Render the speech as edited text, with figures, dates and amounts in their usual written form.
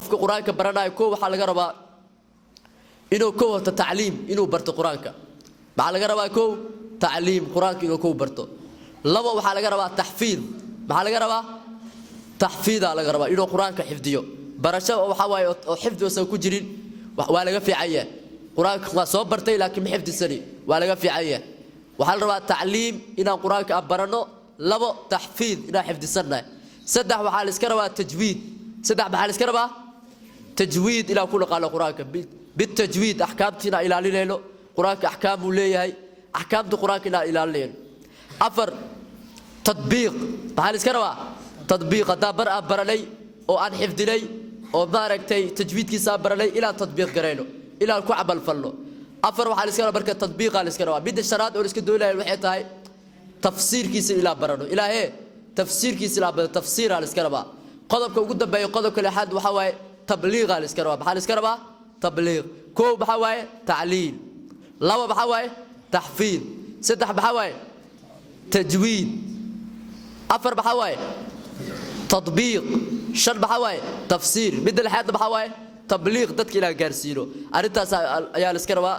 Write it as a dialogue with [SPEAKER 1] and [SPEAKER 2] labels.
[SPEAKER 1] qofka quraanka baranayo koo waxa laga rabaa inuu ka wato tacliim inuu barto quraanka waxa laga rabaa koo tacliim quraanka inuu ku barto laba waxa laga rabaa tahfiid waxa laga rabaa tahfiida laga rabaa inuu quraanka xifdiyo barasho waxa waaye oo xifdiisa ku jirin waa laga fiicaya quraanka waa soo bartay laakiin ma xifdisani waa laga fiicaya waxa la rabaa tacliim inaan quraanka barano laba tahfiid inaan xifdisana saddex waxa la iska rabaa tajwiid saddex waxa la iska rabaa tajwiid ila kullu qala quraanka بالتجويد احكامتنا الى ليلو قرانك احكام وليهي احكام القران الى ليل افر تطبيق بحال اسكروا تطبيق دابر برلي او ان حفظ لي او باركتي تجويد كيسا برلي الى تطبيق غريلو الى كو عبل فلو افر وحال اسكروا بركه تطبيق على اسكروا بيد الشراد او اسك دوله waxay tahay تفسير كيس الى برلو الى ايه تفسير كيس الى تفسير على اسكروا qodobka ugu dambeeyo qodobka lixaad waxa way tabliiq على اسكروا بحال اسكروا تبليغ كو بحواي تعليل لوا بحواي تحفيظ سدح بحواي تجويد أفر بحواي تطبيق شر بحواي تفسير بدل الحياة بحواي تبليغ دتك إلى جارسيرو أريد يا الاسكروا